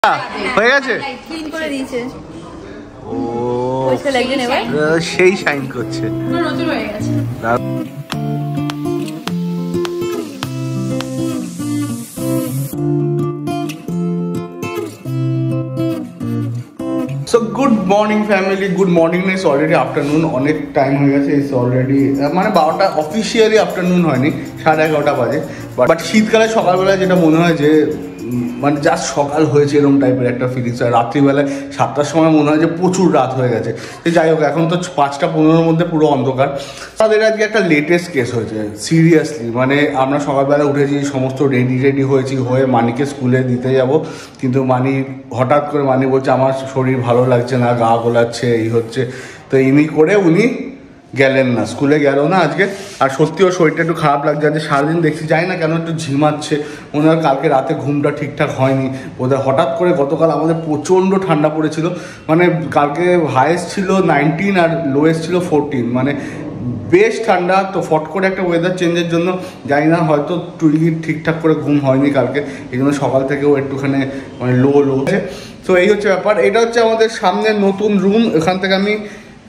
হয়ে গেছে ক্লিন করে দিয়েছে ও পয়সা লাগবে না ভাই সেই শাইন করছে নতুন হয়ে গেছে So good morning family, good morning is already afternoon, অনেক টাইম হয়ে গেছে, ইটস অলরেডি মানে 12টা অফিসিয়ালি আফটারনুন হয়নি, 11:30 বাজে। বাট শীতকালে সকালবেলা যেটা মনে হয় যে মানে জাস্ট সকাল হয়েছে এরকম টাইপের একটা ফিলিংস হয়। রাত্রিবেলায় 7টার সময় মনে হয় যে প্রচুর রাত হয়ে গেছে। যাই হোক, এখন তো 5:15-র মধ্যে পুরো অন্ধকার। তাদের আজকে একটা লেটেস্ট কেস হয়েছে, সিরিয়াসলি মানে আমরা সকালবেলা উঠেছি, সমস্ত রেডি হয়েছি, হয়ে মানিকে স্কুলে দিতে যাব, কিন্তু মানি হঠাৎ করে মানি বলছে আমার শরীর ভালো লাগছে না, গা গোলাচ্ছে, এই হচ্ছে। তো উনি গেলেন না, স্কুলে গেল না আজকে। আর সত্যি ওর শরীরটা একটু খারাপ লাগছে, আজকে সারাদিন দেখছি যাই না কেন একটু ঝিমাচ্ছে, ওনার কালকে রাতে ঘুমটা ঠিকঠাক হয়নি ওদের। হঠাৎ করে গতকাল আমাদের প্রচণ্ড ঠান্ডা পড়েছিল, মানে কালকে হাইয়েস্ট ছিল 19 আর লোয়েস্ট ছিল 14, মানে বেশ ঠান্ডা। তো ফট করে একটা ওয়েদার চেঞ্জের জন্য জানি না, হয়তো ঠিকঠাক করে ঘুম হয়নি কালকে, এই জন্য সকাল থেকেও একটুখানি মানে লো আছে। তো এই হচ্ছে ব্যাপার। এটা হচ্ছে আমাদের সামনের নতুন রুম, এখান থেকে আমি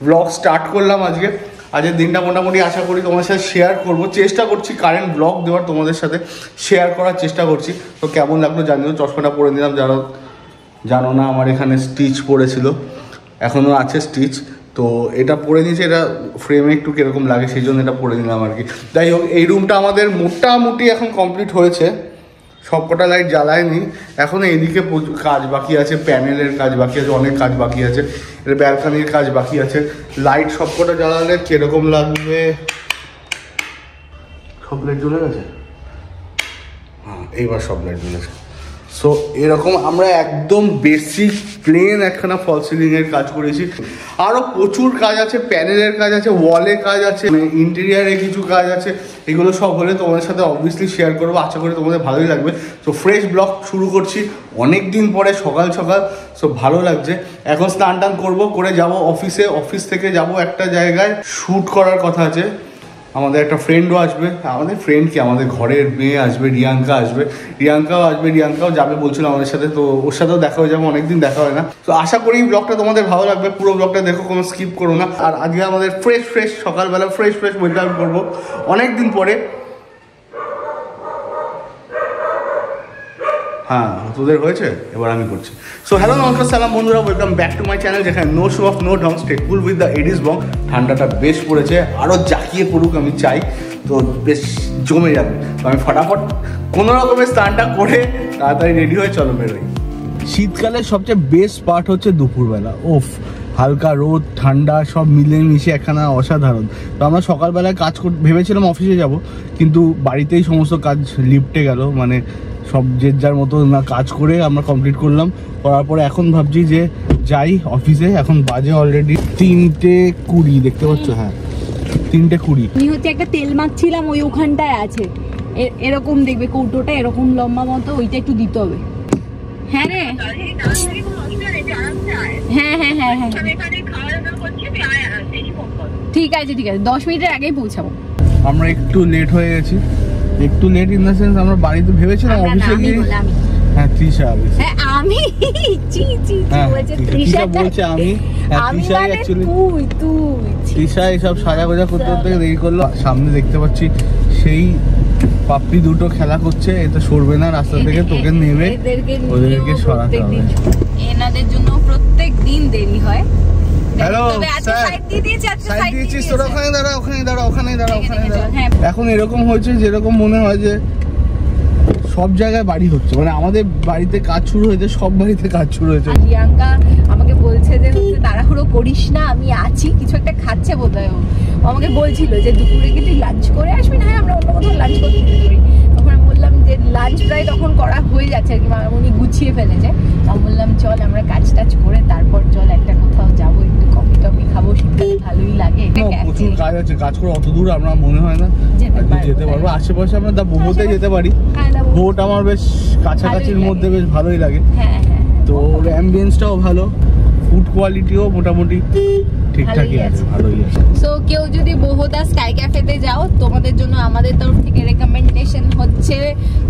ব্লগ স্টার্ট করলাম আজকে। আজকের দিনটা মোটামুটি আশা করি তোমাদের সাথে শেয়ার করবো, চেষ্টা করছি কারেন্ট ব্লগ দেওয়ার, তোমাদের সাথে শেয়ার করার চেষ্টা করছি। তো কেমন লাগলো জানিও। চশমাটা পরে নিলাম, জানো না আমার এখানে স্টিচ পড়েছিল, এখনও আছে স্টিচ। তো এটা পরে নিয়েছি, এটা ফ্রেমে একটু কীরকম লাগে সেই জন্য এটা পরে নিলাম আর কি। যাই হোক, এই রুমটা আমাদের মোটামুটি এখন কমপ্লিট হয়েছে, সবকটা লাইট জ্বালায়নি এখন। এইদিকে কাজ বাকি আছে, প্যানেলের কাজ বাকি আছে, অনেক কাজ বাকি আছে, এর ব্যালকানির কাজ বাকি আছে। লাইট সবকটা জ্বালালে কিরকম লাগবে? সব লাইট জ্বলে গেছে, হ্যাঁ এইবার সব লাইট জ্বলেছে। সো এরকম আমরা একদম বেসিক প্লেন একখানা ফল সিলিংয়ের কাজ করেছি। আরও প্রচুর কাজ আছে, প্যানেলের কাজ আছে, ওয়ালে কাজ আছে, ইন্টেরিয়ারে কিছু কাজ আছে। এগুলো সব হলে তোমাদের সাথে অবভিয়াসলি শেয়ার করবো, আশা করি তোমাদের ভালোই লাগবে। সো ফ্রেশ ব্লগ শুরু করছি অনেক দিন পরে, সকাল সকাল। সো ভালো লাগছে। এখন স্নান টান করবো, করে যাব অফিসে, অফিস থেকে যাব একটা জায়গায় শ্যুট করার কথা আছে। আমাদের একটা ফ্রেন্ডও আসবে, আমাদের ফ্রেন্ড কি আমাদের ঘরের মেয়ে আসবে, রিয়াঙ্কাও আসবে, রিয়াঙ্কাও যাবে বলছিল আমাদের সাথে। তো ওর সাথেও দেখা হয়ে যাবে, অনেকদিন দেখা হয় না। তো আশা করি ব্লগটা তোমাদের ভালো লাগবে, পুরো ব্লগটা দেখো, কোনো স্কিপ করো না। আর আজকে আমাদের ফ্রেশ সকালবেলা ফ্রেশ ওয়েলকাম করবো অনেকদিন পরে। হ্যাঁ তোদের হয়েছে, এবার আমি করছি। সো হ্যালো নমস্কার সালাম বন্ধুরা, welcome back to my channel, যেখানে নো শো অফ নো ঢং, stay cool with the Eddie's bong. ঠান্ডাটা বেশ পড়েছে, আরও জাকিয়ে পড়ুক আমি চাই, তো বেশ জমে যাবে। তো আমি ফটাফট কোনো রকমের স্নানটা করে তাড়াতাড়ি রেডি হয়ে চলো বেরোই। শীতকালের সবচেয়ে বেস্ট পার্ট হচ্ছে দুপুরবেলা, ওফ হালকা রোদ ঠান্ডা সব মিলেমিশে একখানা অসাধারণ। তো আমরা সকালবেলায় কাজ ভেবেছিলাম অফিসে যাব, কিন্তু বাড়িতেই সমস্ত কাজ লিপটে গেল, মানে সব যে যার মতো না কাজ করে আমরা কমপ্লিট করলাম। করার পরে এখন ভাবছি যে যাই অফিসে। এখন বাজে অলরেডি 3:20, দেখতে পাচ্ছ? হ্যাঁ 3:20। আমি হচ্ছে একটা তেল মাখছিলাম, ওই ওখানটায় আছে এরকম, দেখবে কৌটোটা এরকম লম্বা মতো, ওইটা একটু দিতে হবে। হ্যাঁ রে, হ্যাঁ ঠিক আছে 10 মিনিটের আগেই পৌঁছাবো। আমরা একটু লেট হয়ে গেছি, একটু লেট ইন দ্য সেন্স আমরা বাড়িতে ভেবেছিলাম অফিসে গিয়ে। হ্যাঁ তৃষা, আমি তৃষা বলছে আমি, তৃষা অ্যাকচুয়ালি তৃষা এসব সাজা গোজা করতে করতে দেরি করলো। সামনে দেখতে পাচ্ছি সেই পাপড়ি দুটো খেলা করছে, এটা সরবে না রাস্তা থেকে, তোকে নেবে ওদেরকে সরাতে হবে। এনাদের জন্য প্রত্যেক দিন দেরি হয়। হ্যালো এখন এরকম হয়েছে যেরকম মনে হয় যে সব জায়গায় বাড়ি হচ্ছে, মানে আমাদের বাড়িতে কাজ শুরু হয়েছে, সব বাড়িতে কাজ শুরু হয়েছে। প্রিয়াঙ্কা আমাকে বলছে যে তাড়াহুড়ো করিস না, আমি আছি, কিছু একটা খাচ্ছে বোধহয়। ও আমাকে বলছিল যে দুপুরে কি তুই লাঞ্চ করে আসবি না? হ্যাঁ আমরা অন্য কোথাও লাঞ্চ করতে যেতে পারি। তখন আমি বললাম যে লাঞ্চ প্রায় তখন করা হয়ে যাচ্ছে আর কি, উনি গুছিয়ে ফেলেছে। তখন বললাম চল আমরা কাজ টাজ করে তারপর চল একটা কোথাও যাবো, একটু কফি টফি খাবো, শীতকালে ভালোই লাগে। প্রচুর কাজ আছে, কাজ করে অত দূর আমরা মনে হয় না যেতে পারবো। আশেপাশে আমরা বোটে যেতে পারি, বোট আমার বেশ কাছাকাছির মধ্যে বেশ ভালোই লাগে। তো অ্যাম্বিয়েন্সটাও ভালো, ফুড কোয়ালিটিও মোটামুটি ঠিকঠাকই আছে, ভালোই আছে। সো কেউ যদি বহুদা স্কাই ক্যাফেতে যাও, তোমাদের জন্য আমাদের তরফ থেকে রেকমেন্ডেশন হচ্ছে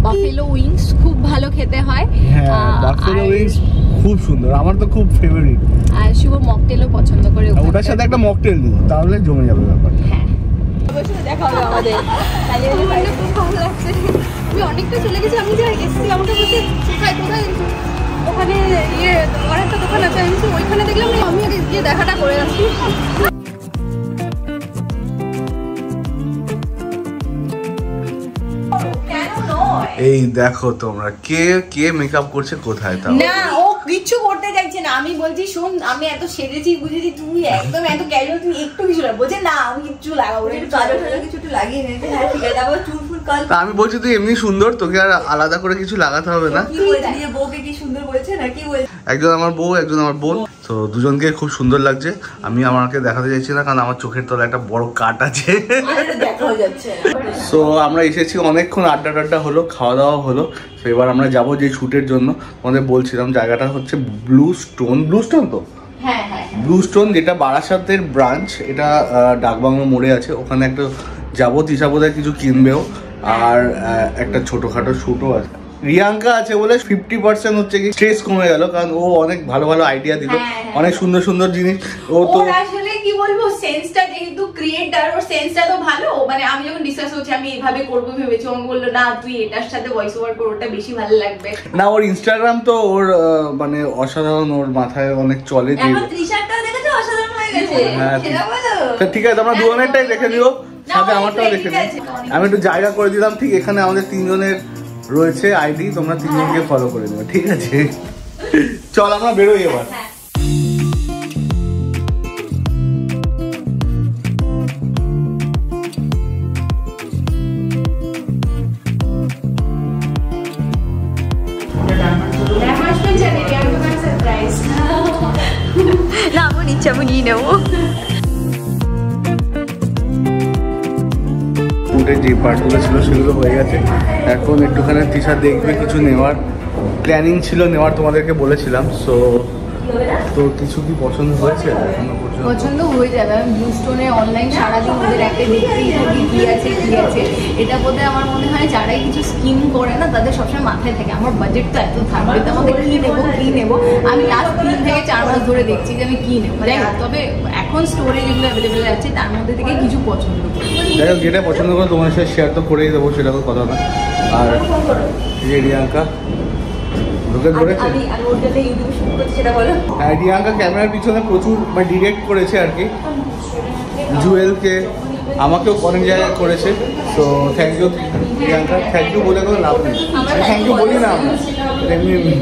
বাফেলো উইংস, খুব ভালো খেতে হয়। হ্যাঁ, বাফেলো উইংস খুব সুন্দর, আমার তো খুব ফেভারিট। আর শুভ মকটেলও পছন্দ করে, ওটার সাথে একটা মকটেল নিও, তাহলে জমে যাবে ব্যাপারটা। হ্যাঁ, অবশ্যই দেখা হবে আমাদের। তাহলে খুব ভালো লাগছে। আমি অনেকটা চলে গেছি, আমি যাই এসেছি, আমাকে বলছে কোথায় কোথায়, ওখানে আর একটা দোকান আছে, আমি ওইখানে দেখলাম, আমি আগে গিয়ে দেখাটা করে আসছি। এই দেখো তোমরা কে কে মেকআপ করছে কোথায়, তাও না ও কিচ্ছু করতে চাইছে না। আমি বলছি শোন, আমি এত সেরেছি বুঝেছি, তুই একদম এত ক্যাজুয়াল, তুই একটু কিছু লাগ, বলছে না আমি কিচ্ছু লাগাবো না, কাজল টাজল কিছু একটু লাগিয়ে নিয়েছে। হ্যাঁ ঠিক আছে, আবার চুল ফুল কাল। তা আমি বলছি তুই এমনি সুন্দর, তোকে আর আলাদা করে কিছু লাগাতে হবে না। কি বলছে যে বউকে কি সুন্দর বলছে না কি বলছে? একজন আমার বউ, একজন আমার বোন, তো দুজনকে খুব সুন্দর লাগছে। আমি আমাকে দেখাতে চাইছি না, কারণ আমার চোখের তলায় একটা বড় কাট আছে। দেখাও যাচ্ছে না। সো আমরা এসেছি, অনেকক্ষণ আড্ডা টাড্ডা হলো, খাওয়া দাওয়া হলো। তো এবার আমরা যাবো যে শ্যুটের জন্য। তোমাদের বলছিলাম জায়গাটা হচ্ছে ব্লু স্টোন, ব্লু স্টোন তো, হ্যাঁ হ্যাঁ, ব্লু স্টোন, যেটা বারাসাতের ব্রাঞ্চ, এটা ডাকবাংলো মোড়ে আছে। ওখানে একটা যাবো, তিশা বোধহয় কিছু কিনবেও, আর একটা ছোটখাটো শ্যুটও আছে। রিয়াঙ্কা আছে বলে 50% হচ্ছে কি স্ট্রেস কমে গেল, কারণ ও অনেক ভালো ভালো আইডিয়া দিল, অনেক সুন্দর সুন্দর জিনিস। ও তো আসলে কি বলবো, সেন্সটা যেহেতু ক্রিয়েটার, ওর সেন্সটা তো ভালো। মানে আমি যখন ডিসকাস করছি আমি এইভাবে করবো ভেবেছি, ও বললো না তুই এটার সাথে ভয়েস ওভার কর, ওটা বেশি ভালো লাগবে। না, ওর ইনস্টাগ্রাম তো ওর মানে অসাধারণ, ওর মাথায় অনেক চলে। এখন ত্রিশারটাও দেখেছো, অসাধারণ হয়ে গেছে। হ্যাঁ, সেটা বলো। তো ঠিক আছে, তোমরা দুজনেরটাই দেখে নিও, সাথে আমারটাও দেখে নিও। আমি একটু জায়গা করে দিলাম, ঠিক এখানে আমাদের তিনজনের রয়েছে আইডি, তোমরা তিনজনকে ফলো করে নেবে, ঠিক আছে? চল আমরা বেরোই এবার। না আমার ইচ্ছা, আমি নিয়ে নেবো। যে পার্টগুলো ছিল সেগুলো হয়ে গেছে, এখন একটুখানি তিশা দেখবে, কিছু নেওয়ার প্ল্যানিং ছিল, নেওয়ার তোমাদেরকে বলেছিলাম। সো তো কিছু কি পছন্দ হয়েছে? পছন্দ হয়ে যাবে। আমি ব্লু স্টোনে অনলাইন সারাদিন ওদের একটা দেখতেই থাকি কি আছে কি আছে। এটা বোধহয় আমার মনে হয় যারাই কিছু স্কিম করে না, তাদের সবসময় মাথায় থাকে আমার বাজেট তো এত থাকবে, তো আমাদের কী নেবো কী নেবো। আমি লাস্ট 3 থেকে 4 মাস ধরে দেখছি যে আমি কী নেবো, যাই হোক। তবে এখন স্টোরে যেগুলো অ্যাভেলেবেল আছে তার মধ্যে থেকে কিছু পছন্দ করি। যাই হোক, যেটা পছন্দ করো তোমার সাথে শেয়ার তো করেই দেবো, সেটা তো কথা না। আর যে রিয়াঙ্কা হ্যাঁ, রিয়াঙ্কা ক্যামেরার পিছনে প্রচুর মানে ডিরেক্ট করেছে আর কি, জুয়েলকে, আমাকেও অনেক জায়গায় করেছে। তো thank you Riyanka, thank you বলে কোনো লাভ নেই, থ্যাংক ইউ বলি না আমরা এমনি।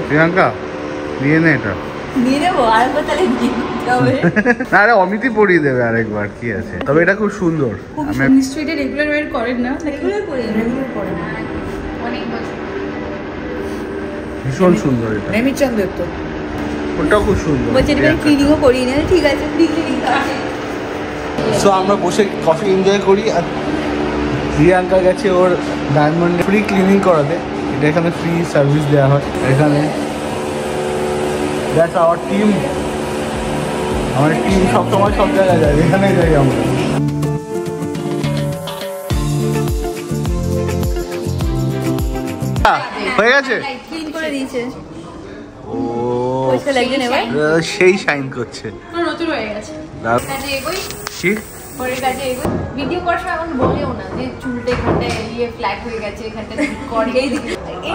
প্রিয়াঙ্কা নিয়ে নে, এটা নিয়ে নেবো আরেকবার, তাহলে আরে অমিতই পরিয়ে দেবে আরেকবার, কি আছে। তবে এটা খুব সুন্দর, নিশ্চয়ই এটা রেগুলার ওয়্যার করেন না? রেগুলার করি, রেগুলার করেন না, অনেক বছর। ভীষণ সুন্দর এটা, নেমিচন্দ্রের তো ওটাও খুব সুন্দর। বলছে এটা ক্লিনিংও করি না, ঠিক আছে ফ্রি ক্লিনিং আছে। সো আমরা বসে কফি এনজয় করি, আর প্রিয়াঙ্কা গেছে ওর ডায়মন্ডে ফ্রি ক্লিনিং করাতে। এটা এখানে ফ্রি সার্ভিস দেওয়া হয় এখানে। দ্যাটস আওয়ার টিম, আমাদের টিম সবসময় সব জায়গায় যায়, এখানে যাই আমরা। হয়ে গেছে, ক্লিন করে দিয়েছে, ও পয়সা লাগবে না ভাই, সেই শাইন করছে, নতুন হয়ে গেছে। কাজে এগোই, কি পরের কাজে এগোই। ভিডিও করার সময় এখন বলেও না যে চুলটা এখানটায় ফ্ল্যাট হয়ে গেছে, এখানটা ঠিক করে।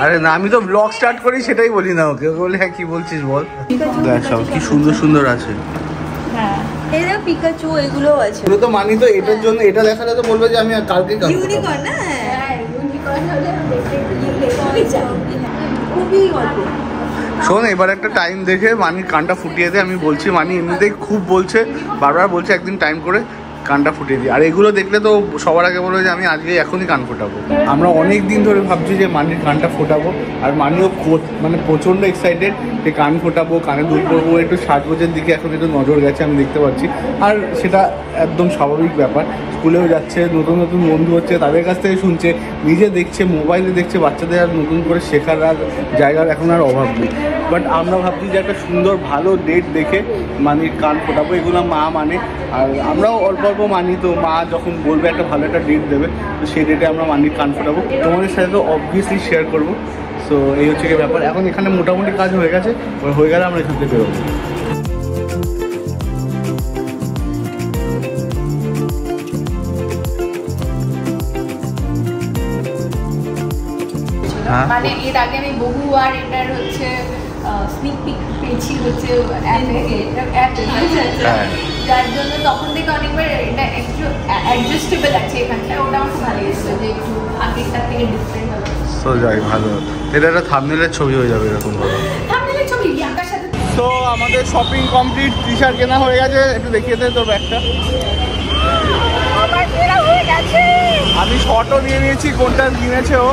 আরে না, আমি তো ব্লগ স্টার্ট করি সেটাই বলি না ওকে, বলে হ্যাঁ কি বলছিস বল। দেখ সব কি সুন্দর সুন্দর আছে। হ্যাঁ এই দেখো পিকাচু, এগুলোও আছে। এগুলো তো মানি, তো এটার জন্য এটা দেখালে তো বলবে যে আমি কালকে ইউনিকর্ন না, হ্যাঁ ইউনিকর্ন হলে দেখতে খুবই অল্প। শোন, এবার একটা টাইম দেখে মানির কানটা ফুটিয়ে দে। আমি বলছি, মানি এমনিতেই খুব বলছে, বারবার বলছে একদিন টাইম করে, কানটা ফুটিয়ে দিই। আর এগুলো দেখলে তো সবার আগে বলবো যে আমি আজকে এখনই কান ফোটাবো। আমরা অনেক দিন ধরে ভাবছি যে মানির কানটা ফোটাবো, আর মানিও মানে প্রচণ্ড এক্সাইটেড যে কান ফোটাবো, কানে দুল করবো। একটু সাজগোজের দিকে এখন একটু নজর গেছে আমি দেখতে পাচ্ছি, আর সেটা একদম স্বাভাবিক ব্যাপার। স্কুলেও যাচ্ছে, নতুন নতুন বন্ধু হচ্ছে, তাদের কাছ থেকে শুনছে, নিজে দেখছে, মোবাইলে দেখছে। বাচ্চাদের আর নতুন করে শেখার আর জায়গার এখন আর অভাব নেই। বাট আমরা ভাবছি যে একটা সুন্দর ভালো ডেট দেখে মানির কান ফোটাবো। এগুলো মা মানে, আর আমরাও অল্প অল্প মানি। তো মা যখন বলবে একটা ভালো একটা ডেট দেবে, তো সেই ডেটে আমরা মানির কান ফোটাবো। তোমাদের সাথে তো অবভিয়াসলি শেয়ার করবো। সো এই হচ্ছে কি ব্যাপার। এখন এখানে মোটামুটি কাজ হয়ে গেছে, হয়ে গেলে আমরা এখান থেকে বেরোবো। মানে এর আগে আমি বহুবার এটার হচ্ছে স্নিক পিক পেয়েছি হচ্ছে যার জন্য তখন থেকে অনেকবার এটা একটু অ্যাডজাস্টেবল আছে এখানটা। ওটা আমার খুব ভালো লেগেছিল যে একটু আগেরটার থেকে ডিফারেন্ট হবে। সো যাই ভালো, এটা একটা থাম্বনেলের ছবি হয়ে যাবে এরকম করে। থাম্বনেলের ছবি ইয়াকার সাথে। তো আমাদের শপিং কমপ্লিট, টি-শার্ট কেনা হয়ে গেছে। একটু দেখিয়ে দে তোর ব্যাগটা। আমার কেনা হয়ে গেছে। আমি শর্টও নিয়ে নিয়েছি, কোনটা কিনেছে ও।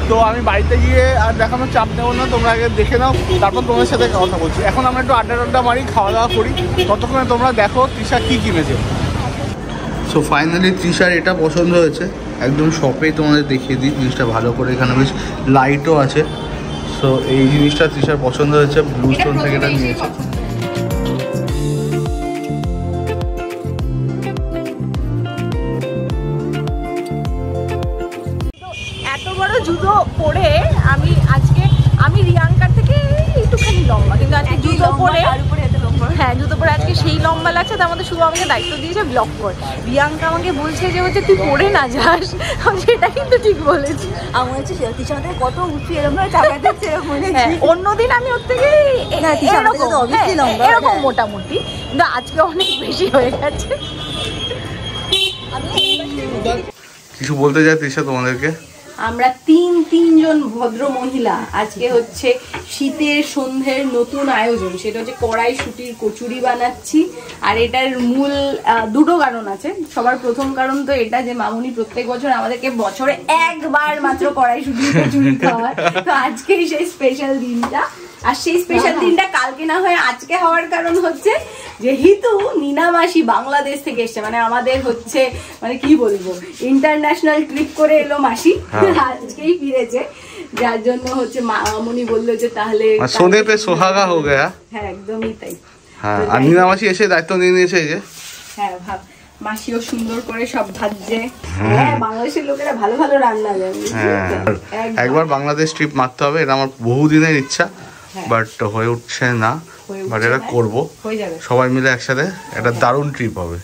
তো আমি বাড়িতে গিয়ে আর দেখানোর চাপ নেবো না, তোমরা আগে দেখে নাও, তারপর তোমাদের সাথে কথা বলছি। এখন আমরা একটু আড্ডা মারি, খাওয়া দাওয়া করি, ততক্ষণে তোমরা দেখো টি-শার্ট কী কিনেছে। সো ফাইনালি টি-শার্ট এটা পছন্দ হয়েছে, একদম শপেই তোমাদের দেখিয়ে দিই জিনিসটা ভালো করে। এখানে বেশ লাইটও আছে। সো এই জিনিসটা টি-শার্ট পছন্দ হয়েছে, ব্লু স্টোন থেকে এটা নিয়েছে। এত বড় জুতো পরে আমি রিয়াঙ্কার থেকে একটুখানি লম্বা, কিন্তু আজকে জুতো পরে হ্যাঁ জুতো পরে আজকে সেই লম্বা লাগছে। তার মধ্যে শুধু আমাকে দায়িত্ব দিয়েছে ব্লক কর। রিয়াঙ্কা আমাকে বলছে যে হচ্ছে তুই পরে না যাস, সেটা কিন্তু ঠিক বলেছি। আমার হচ্ছে টিশার্টের কত উঁচু এরকম চাপাতে অন্যদিন আমি ওর থেকে এরকম মোটামুটি, কিন্তু আজকে অনেক বেশি হয়ে গেছে। কিছু বলতে চাই তৃষা তোমাদেরকে? আমরা তিনজন ভদ্র মহিলা আজকে হচ্ছে শীতের সন্ধ্যের নতুন আয়োজন, সেটা হচ্ছে কড়াইশুঁটির কচুরি বানাচ্ছি। আর এটার মূল দুটো কারণ আছে। সবার প্রথম কারণ তো এটা যে মামুনি প্রত্যেক বছর আমাদেরকে বছরে একবার মাত্র কড়াইশুঁটির কচুরি খাওয়ায়, তো আজকেই সেই স্পেশাল দিনটা। আর সেই স্পেশাল দিনটা কালকে না হয়ে আজকে হওয়ার কারণ হচ্ছে যেহেতু নীনা মাসি বাংলাদেশ থেকে এসছে, মানে আমাদের হচ্ছে মানে কি বলবো ইন্টারন্যাশনাল ট্রিপ করে এলো মাসি, আজকেই ফিরেছে। যার জন্য হচ্ছে মামুনি বললো যে তাহলে সোনে পে সোহাগা হয়ে গেয়া। হ্যাঁ একদমই তাই। হ্যাঁ, আর নীনা মাসি এসে দায়িত্ব নিয়ে নিয়েছে এই যে। হ্যাঁ ভাব, মাসিও সুন্দর করে সব ভাজছে। হ্যাঁ বাংলাদেশের লোকেরা ভালো ভালো রান্না জানে। একবার বাংলাদেশ ট্রিপ মারতে হবে, এটা আমার বহুদিনের ইচ্ছা, বাট হয়ে উঠছে না। বাট এটা করবো সবাই মিলে একসাথে, একটা দারুণ ট্রিপ হবে।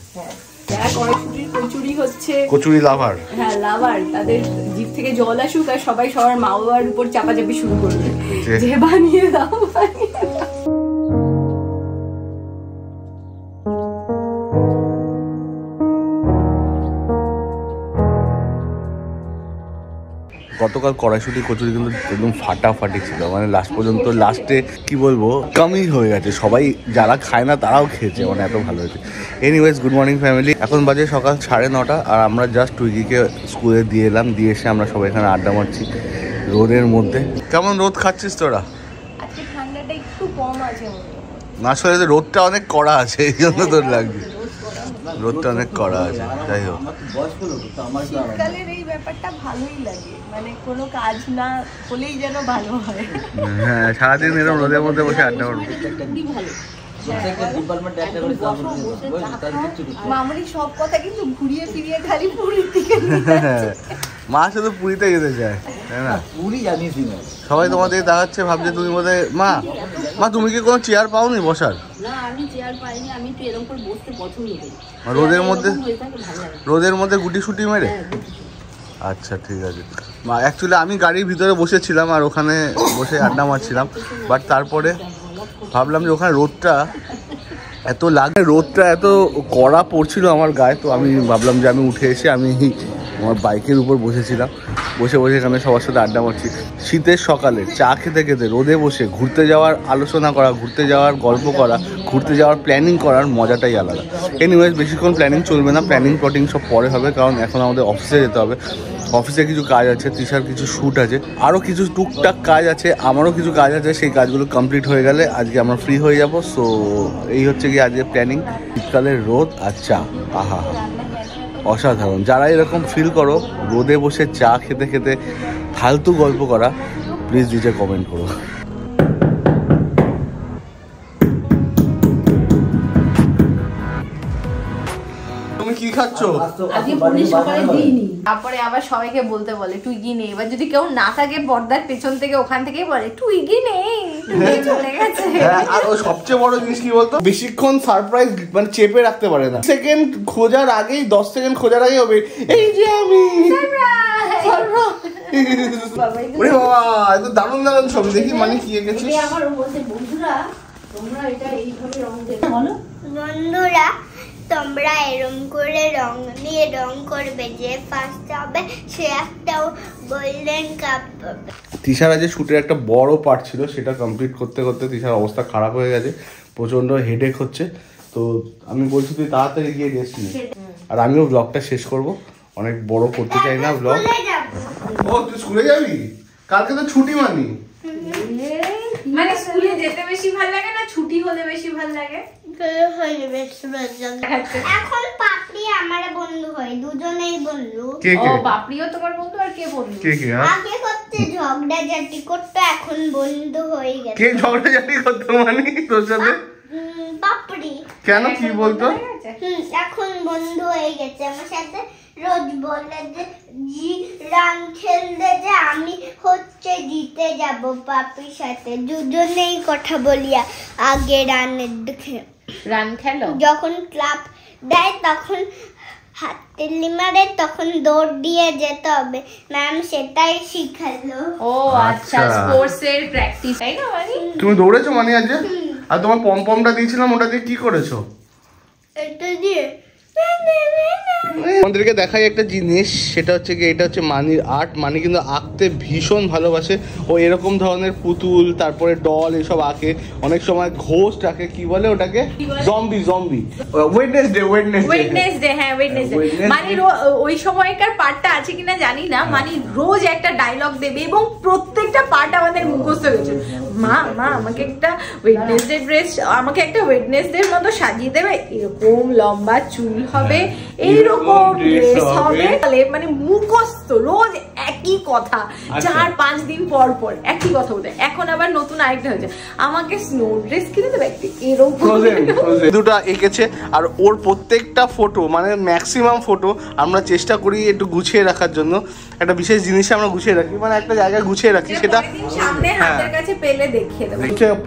কচুরি লাভার, হ্যাঁ লাভার, তাদের জিভ থেকে জল আসুক আর সবাই সবার মা বাবার উপর চাপাচাপি শুরু করবে যে বানিয়ে দাও বানিয়ে দাও। গতকাল কড়াইশুঁটি কচুরি কিন্তু একদম ফাটাফাটি ছিল, মানে লাস্ট পর্যন্ত লাস্টে কি বলবো কামই হয়ে গেছে। সবাই যারা খায় না তারাও খেয়েছে, মানে এত ভালো হয়েছে। এনিওয়েজ গুড মর্নিং ফ্যামিলি, এখন বাজে সকাল 9:30 আর আমরা জাস্ট টুইগিকে স্কুলে দিয়ে এলাম, দিয়ে এসে আমরা সবাই এখানে আড্ডা মারছি রোদের মধ্যে। কেমন রোদ খাচ্ছিস তোরা? আজকে ঠান্ডাটা একটু কম আছে, আসলে রোদটা অনেক কড়া আছে এই জন্য তোর লাগছে, রোদটা অনেক কড়া আছে। যাই হোক শীতকালের এই ব্যাপারটা ভালোই লাগে, মানে কোনো কাজ না হলেই যেন ভালো হয়। হ্যাঁ সারাদিন এরকম রোদের মধ্যে বসে আড্ডা মারবো। মামুনি সব কথা কিন্তু ঘুরিয়ে ফিরিয়ে খালি পুরীর দিকে। মা শুধু পুরীতে যেতে চায়, তাই না? পুরী জানিস সবাই তোমাদের দেখাচ্ছে, ভাবছে তুমি বোধহয় মা তুমি কি কোনো চেয়ার পাওনি বসার? না আমি চেয়ার পাইনি, আমি তো এরকম করে বসতে পছন্দ করি রোদের মধ্যে গুটি শুটি মেরে। আচ্ছা ঠিক আছে মা, অ্যাকচুয়ালি আমি গাড়ির ভিতরে বসেছিলাম আর ওখানে বসে আড্ডা মারছিলাম, বাট তারপরে ভাবলাম যে ওখানে রোদটা এত কড়া পড়ছিল আমার গায়ে, তো আমি ভাবলাম যে আমি উঠে এসে আমি আমার বাইকের উপর বসেছিলাম, বসে বসে এখানে সবার সাথে আড্ডা মারছি। শীতের সকালে চা খেতে খেতে রোদে বসে ঘুরতে যাওয়ার আলোচনা করা, ঘুরতে যাওয়ার গল্প করা, ঘুরতে যাওয়ার প্ল্যানিং করার মজাটাই আলাদা। এনিওয়েজ বেশিক্ষণ প্ল্যানিং চলবে না, প্ল্যানিং প্লটিং সব পরে হবে, কারণ এখন আমাদের অফিসে যেতে হবে। অফিসে কিছু কাজ আছে, তৃষার কিছু শ্যুট আছে, আরও কিছু টুকটাক কাজ আছে, আমারও কিছু কাজ আছে। সেই কাজগুলো কমপ্লিট হয়ে গেলে আজকে আমরা ফ্রি হয়ে যাব। সো এই হচ্ছে কি আজকের প্ল্যানিং। শীতকালের রোদ আর চা, আহা অসাধারণ। যারা এরকম ফিল করো রোদে বসে চা খেতে খেতে ফালতু গল্প করা, প্লিজ নিচে কমেন্ট করো। তুমি কি খাচ্ছ? আজকে পুলিশ সকালে দিইনি, তারপরে আবার সবাইকে বলতে বলে টুইগি নেই। এবার যদি কেউ না থাকে পর্দার পেছন থেকে ওখান থেকেই বলে টুইগি নেই, টুইগি চলে গেছে। আর ও সবচেয়ে বড় জিনিস কি বলতো, বেশিক্ষণ সারপ্রাইজ মানে চেপে রাখতে পারে না। সেকেন্ড খোঁজার আগেই 10 সেকেন্ড খোঁজার আগেই হবে এই যে আমি। ওরে বাবা, এত দারুণ দারুণ ছবি দেখি। মানে কি এঁকেছিস? আমার বলতে বন্ধুরা তোমরা এটা এইভাবে রং দেবে বলো। বন্ধুরা তোমরা এরম করে রং দিয়ে রং করবে, যে ফার্স্ট হবে সে একটা গোল্ডেন কাপ পাবে। তৃষার আজ শুটের একটা বড় পার্ট ছিল, সেটা কমপ্লিট করতে করতে তৃষার অবস্থা খারাপ হয়ে গেছে, প্রচন্ড হেডেক হচ্ছে। তো আমি বলছি তুই তাড়াতাড়ি গিয়ে রেস্ট নে, আর আমিও ব্লগটা শেষ করব। অনেক বড় করতে চাই না ব্লগ। ও তুই স্কুলে যাবি? কালকে তো ছুটি মানি। মানে স্কুলে যেতে বেশি ভালো লাগে না ছুটি হলে বেশি ভালো লাগে? এখন পাপড়ি আমার বন্ধু হয়, দুজনেই বন্ধু। কে ও কে? বাপরিও তোমার বন্ধু, আর কে বন্ধু? কে কে? আগে করতে ঝগড়া ঝাঁটি করতো, এখন বন্ধু হয়ে গেছে। কে ঝগড়াঝাটি করতো মানে তোর সাথে? পাপড়ি। কেন, কি বলতো? এখন বন্ধু হয়ে গেছে আমার সাথে। রোজ বলে যে রান খেলতে যে আমি হচ্ছে জিতে যাব পাপির সাথে, দুজনেই কথা বলিয়া আগে রানের দিকে। রান খেলো? যখন ক্লাব দেয় তখন হাততালি মারে, তখন দৌড় দিয়ে যেতে হবে, ম্যাম সেটাই শিখালো। ও আচ্ছা, স্পোর্টস এর প্র্যাকটিস তাই না? মানে তুমি দৌড়েছো মানে আজ? আর তোমার পমপমটা দিয়েছিলাম, ওটা দিয়ে কি করেছো? এটা দিয়ে আমাদেরকে দেখাই একটা জিনিস, সেটা হচ্ছে কি এটা হচ্ছে মানির আর্ট। মানি কিন্তু আঁকতে ভীষণ ভালোবাসে। ও এরকম ধরনের পুতুল, তারপরে ডল এসব আঁকে। অনেক সময় ঘোস্ট আঁকে, কি বলে ওটাকে, জম্বি। ওয়েডনেসডে হ্যাঁ ওয়েডনেসডে। মানে ওই সময়কার পার্টটা আছে কিনা জানি না, মানে রোজ একটা ডায়লগ দেবে এবং প্রত্যেকটা পার্ট আমাদের মুখস্থ হয়েছে। মা আমাকে একটা ওয়েডনেসডে ড্রেস, আমাকে একটা ওয়েডনেসডে মতো সাজিয়ে দেবে, এরকম লম্বা চুল হবে, এইরকম ড্রেস হবে, মানে মুখস্থ রোজ একই কথা, 4-5 দিন পর পর একই কথা বলতে। এখন আবার নতুন আরেকটা হয়েছে, আমাকে স্নো ড্রেস কিনে দেবে একটা এরকম। দুটা এঁকেছে, আর ওর প্রত্যেকটা ফটো মানে ম্যাক্সিমাম ফটো আমরা চেষ্টা করি একটু গুছিয়ে রাখার জন্য। একটা বিশেষ জিনিসে আমরা গুছিয়ে রাখি, মানে একটা জায়গায় গুছিয়ে রাখি, সেটা সামনে হাতের কাছে পেলে দেখিয়ে দেবো।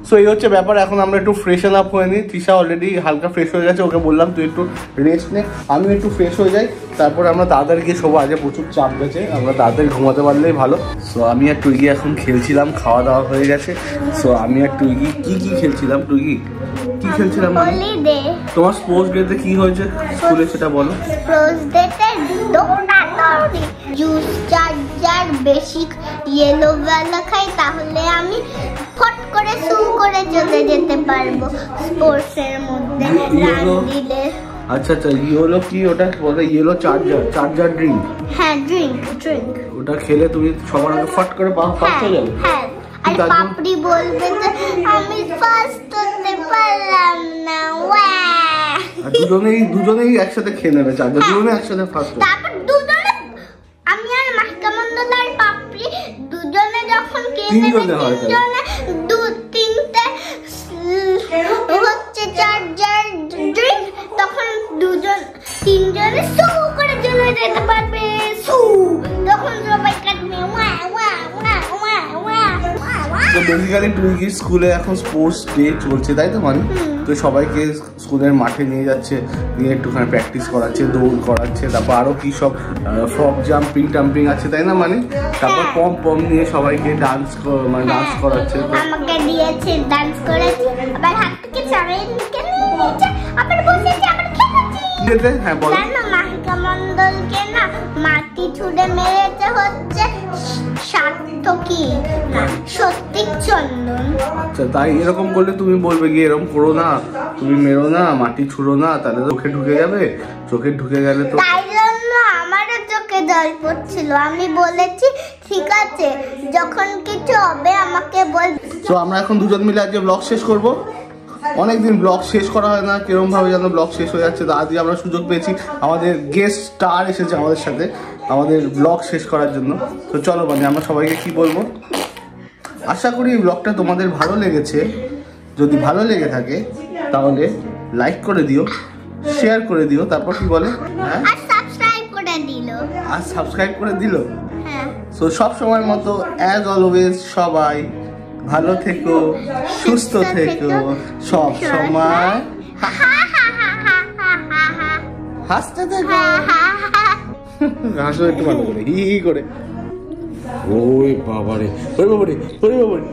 সো এই হচ্ছে ব্যাপার। এখন আমরা একটু ফ্রেশন আপ হয়ে নিই। তৃষা অলরেডি হালকা ফ্রেশ হয়ে গেছে, ওকে বললাম তুই একটু রেস্ট নে, আমি একটু ফ্রেশ হয়ে যাই, তারপরে আমরা তাড়াতাড়ি গিয়ে শোবো। আজকে প্রচুর চাপ গেছে, আমরা তাড়াতাড়ি ঘুমাতে পারলেই ভালো। সো আমি আর টুইগি এখন খেলছিলাম, খাওয়া দাওয়া হয়ে গেছে। সো আমি আর টুইগি কি খেলছিলাম? টুইগি কি খেলছিলাম? তোমার স্পোর্টস ডেতে কি হয়েছে স্কুলে সেটা বলো। স্পোর্টস ডেতে দৌড়াদৌড়ি, জুস চার্জার বেশি ইয়েলো বেলা খাই, তাহলে আমি ফট করে সু করে চলে যেতে পারবো স্পোর্টসের মধ্যে রান দিলে। আচ্ছা ইয়েলো কি ওটা বলে? Yellow charger drink. হ্যাঁ ড্রিঙ্ক। ওটা খেলে তুমি সবার আগে ফট করে ফার্স্ট হয়ে যাবে। হ্যাঁ, আর পাপড়ি বলবে যে আমি ফার্স্ট হতে পারলাম না। আর দুজনেই একসাথে খেয়ে নেবে চার্জার, দুজনে একসাথে ফার্স্ট। তারপর দুজনে, আমি আর মাহকামন্দুল আর পাপড়ি দুজনে যখন তিনজনে তিনটে হচ্ছে চার্জার ড্রিঙ্ক, তখন তিনজনে সু করে চলে যেতে পারবে। সু তখন সবাই কাটবে। তো বেসিক্যালি টুইগির স্কুলে এখন স্পোর্টস ডে চলছে, তাই তো মানে? তো সবাইকে স্কুলের মাঠে নিয়ে যাচ্ছে, নিয়ে একটুখানি প্র্যাকটিস করাচ্ছে, দৌড় করাচ্ছে, তারপর আরো কি সব ফ্রক জাম্পিং টাম্পিং আছে, তাই না মানে? তারপর পম নিয়ে সবাইকে ডান্স করাচ্ছে। আমাকে দিয়েছে ডান্স করেছে, আবার হাত থেকে চালিয়ে নিচে আবার বসেছে, আবার খেলেছি। হ্যাঁ বলো। জানো রাধিকা মণ্ডলকে না মাটি ছুঁড়ে মেরেছে হচ্ছে সার্থকী না সত্যিক চন্দন। আচ্ছা, তাই এরকম করলে তুমি বলবে কি এরকম করো না, তুমি মেরো না, মাটি ছুঁড়ো না, তাহলে তো চোখে ঢুকে যাবে, চোখে ঢুকে গেলে তো। তাই জন্য আমারও চোখে জল পড়ছিল, আমি বলেছি ঠিক আছে যখন কিছু হবে আমাকে বল। তো আমরা এখন দুজন মিলে আজকে ব্লগ শেষ করব। অনেকদিন ব্লগ শেষ করা হয় না, কিরকম ভাবে যেন ব্লগ শেষ হয়ে যাচ্ছে। তো আজকে আমরা সুযোগ পেয়েছি, আমাদের গেস্ট স্টার এসেছে আমাদের সাথে আমাদের ব্লগ শেষ করার জন্য। তো চলো মানে আমরা সবাইকে কি বলবো, আশা করি এই ব্লগটা তোমাদের ভালো লেগেছে। যদি ভালো লেগে থাকে তাহলে লাইক করে দিও, শেয়ার করে দিও, তারপর কি বলে হ্যাঁ আর সাবস্ক্রাইব করে দিল। আর সাবস্ক্রাইব করে দিল। হ্যাঁ, তো সব সময়ের মতো অ্যাজ অলওয়েজ সবাই ভালো থেকো, সুস্থ থেকো, সব সময় হাসতে থেকো। হাসো একটু ভালো করে, হি হি করে। ওই বাবারে, ওই বাবারে, ওই বাবারে।